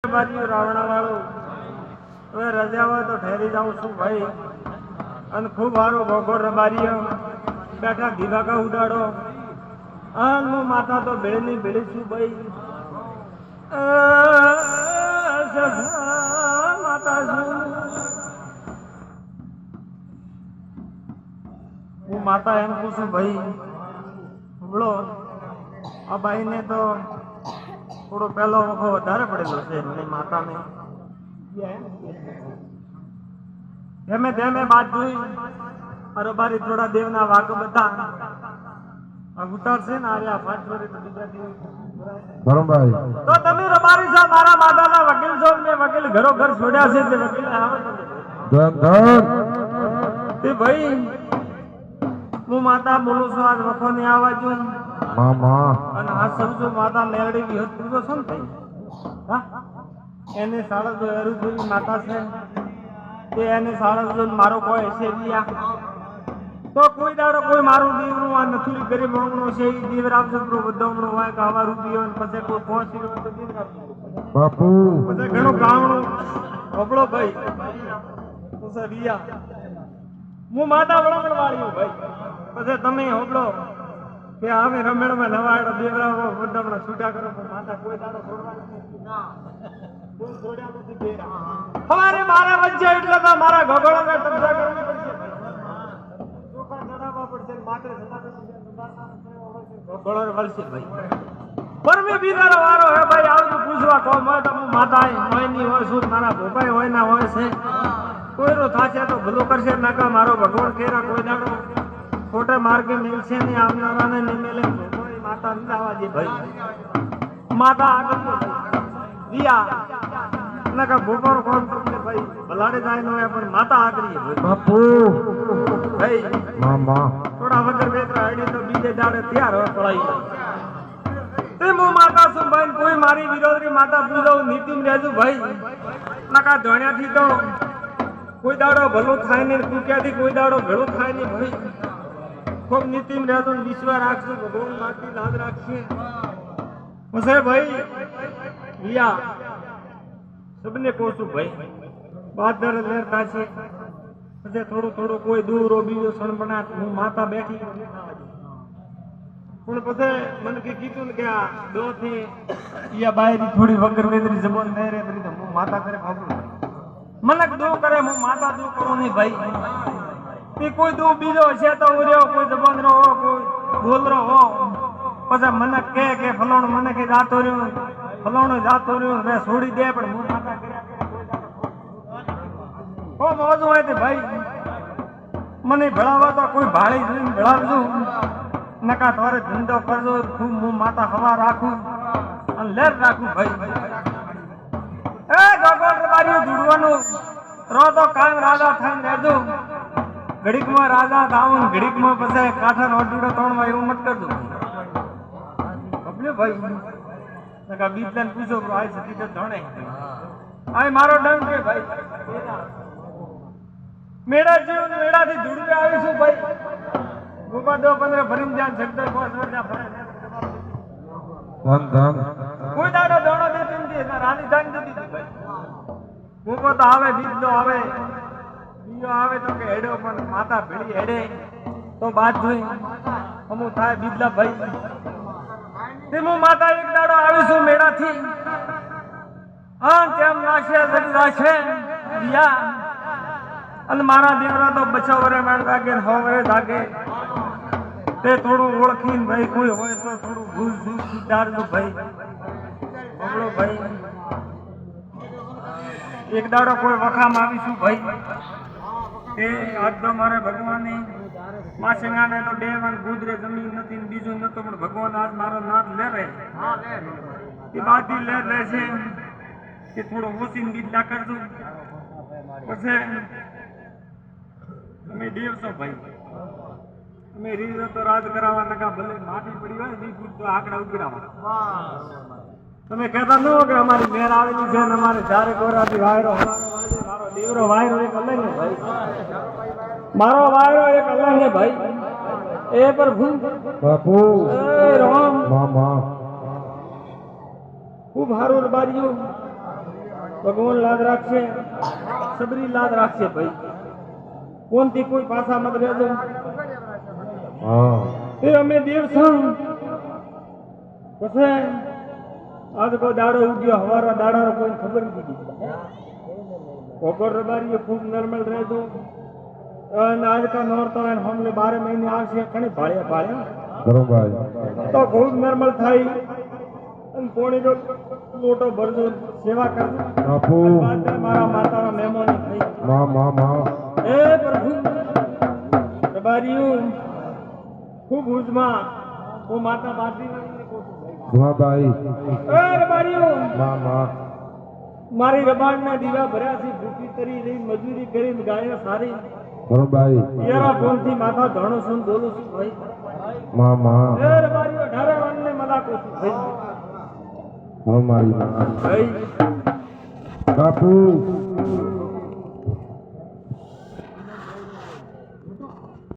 બાજુ રાવણા વાળો હવે રજા હોય તો ઠેરી જાઉં છું ભાઈ અને ખૂબ સારો ભોગોર રબારીઓ બેઠા દીવાકા ઉડાડો અને હું માતા તો ભેળની ભેળી છું ભાઈ માતા છું હું માતા એમ પૂછું ભાઈ બોલો આ બાઈને તો થોડો પહેલો વખો વધારે પડેલો છે એમની માતાને ધેમે ધેમે બાદ જોઈ અરબારી થોડા દેવના વાઘ બધા ઉતારશે ને આર્યા ફાટવરી તો બીજા દિવસ તો તમે રબારી છો મારા માતાના વકીલ છો મેં વકીલ ઘરો ઘર છોડ્યા છે તે વકીલ આવે તે ભાઈ હું માતા બોલું છું આજ વખો ની આવા જો અને આ સમજો માતા મેળડી વિહત પૂરો છો ને ભાઈ એને સાડા જો એરુજોની માતા છે તે એને સાડા જો મારો કોઈ હશે દિયા તો કોઈ દાડો કોઈ મારું દીવનું આ નથુરી ગરીબ હોમણો છે એ દીવ રાખજો પ્રો બધોમણો હોય કે આવા રૂપિયો ને પછી કોઈ પહોંચી રહ્યો તો દીવ રાખજો બાપુ પછી ઘણું ગામણું હોબળો ભાઈ તો સર રિયા હું માતા વળમણ વાળ્યું ભાઈ પછી તમે હોબળો કે અમે રમેણમાં નવાડો દેવરાવો બધોમણો છૂટા કરો પણ માતા કોઈ દાડો છોડવાની ના કોઈ છોડ્યા નથી બેરા હવારે મારા વચ્ચે એટલે તો મારા ગગળોને તબજા કરવી પડશે મારો ભગવાન કેરા કોઈ દાડો ખોટા માર્ગે મિલશે નહીં આવનારાને નહીં મેલે માતા નહીં આવવા દે ભાઈ માતા આગળ નકા ભોપાર કોણ ભાઈ ભલાડે જાય નો પણ માતા આગળ બાપુ ભાઈ મામા થોડા વગર બેઠા આડી તો બીજે દાડે તૈયાર હોય પડાઈ તે હું માતા છું ભાઈ કોઈ મારી વિરોધી માતા પૂજાવું નીતિમ રહેજો ભાઈ નકા ધણ્યાથી તો કોઈ દાડો ભલો થાય ને કુક્યાથી કોઈ દાડો ભેળો થાય ને ભાઈ ખૂબ નીતિમ રહેજો વિશ્વ રાખજો ભગવાન માતી લાજ રાખશે પછી ભાઈ યા સબને કહું છું ભાઈ બાદર લેરતા છે પછી થોડું થોડું કોઈ દૂર બીજો સણબણા હું માતા બેઠી પણ પછી મને કીધું ને કે આ દો થી યા બાયરી થોડી વગર વેદરી જબોન દે રે તો હું માતા કરે ખબર મને દો કરે હું માતા દો કરું નહીં ભાઈ એ કોઈ દો બીજો છે તો ઉર્યો કોઈ જબોન રો હો કોઈ બોલરો હો પછી મને કે ફલાણું મને કે જાતો રહ્યો ફલાણું જાતો રહ્યો મેં છોડી દે પણ હું માતા કર્યા ઓ મોજ હોય તે ભાઈ મને ભણાવવા તો કોઈ ભાળી જોઈને ભણાવજો નકા તારે ધંધો કરજો ખૂબ હું માતા હવા રાખું અને લેર રાખું ભાઈ એ ગોગોળ રબારીઓ જોડવાનું રો તો કામ રાજા થઈને રહેજો ઘડીકમાં રાજા થાવું ઘડીકમાં પછી કાઠા નોટુડો તોડવા એવું મત કરજો બબલે ભાઈ નકા બીજને પૂછો આ સતી તો ધણે આ મારો ડંગ કે ભાઈ મેળા જીવન મેળાથી ધૂળવે આવીશું ભાઈ ગોપા દો 15 ભરીમ જાન જગદર કોઈ સોજા ભરે કોઈ દાડો દોડો દેતી નથી ના રાની જાન જતી ભાઈ ગોપો તો આવે બીજો આવે બીજો આવે તો કે હેડો પણ માતા ભેળી હેડે તો બાદ જોઈ અમુ થાય બીજલા ભાઈ તે હું માતા એક દાડો આવીશું મેળાથી હા તેમ નાશે જડી રાશે યા અને મારા દેવરા તો બચાવ વરે માર લાગે ને હો વરે લાગે તે થોડું ઓળખીને ભાઈ કોઈ હોય તો થોડું ભૂલ ભૂલ સુધારજો ભાઈ બગડો ભાઈ એક દાડો કોઈ વખામ આવીશું ભાઈ તે આજ તો મારે ભગવાનની માસંગાને તો દેવાન ગુદરે જમીન નથી બીજું નતો પણ ભગવાન આજ મારો નાથ લે રે એ બાદી લે રહેશે કે થોડો ઓછીને બીજલા કરજો પછી અમે દેવ છો ભાઈ અમે રીત તો રાજ કરાવવા નકા ભલે માટી પડી હોય ને તો આંકડા ઉગરાવા તમે કહેતા ન હો કે અમારી મેર આવેલી છે ને અમારે ચારે કોરાથી વાયરો મારો દેવરો વાયરો એક અલગ ને ભાઈ મારો વાયરો એક અલગ ને ભાઈ એ પર ભૂલ બાપુ એ રામ મામા ખૂબ હારું બારીયું ભગવાન લાદ રાખશે સબરી લાદ રાખશે ભાઈ કોનથી કોઈ પાછા મત રહેજો એ અમે દેવ સંગ પછી આજ કોઈ દાડો ઉગ્યો હવારા દાડા કોઈ ખબર નથી કોકોર રબારી ખૂબ નોર્મલ રહેજો અને આજ કા નોરતો એને હમલે 12 મહિને આવશે કણી ભાળ્યા બરોબર તો ખૂબ નોર્મલ થાય અને કોણી જો લોટો ભરજો સેવા કરજો બાપુ મારા માતાના મહેમાન થઈ માં હે પ્રભુ રબારીઓ ખૂબ ઉજમાં ઓ માતા બાજી ભાઈ એ રબારીઓ માં મારી રબાડના દીવા ભર્યા છે ભૂખી તરી રહી મજૂરી કરીને ગાયા સારી બરોબર યારા ફોનથી માથા ધણો સુન બોલું છું ભાઈ માં એ રબારીઓ 18 વાનને મલાકો છું ભાઈ મારી ભાઈ બાપુ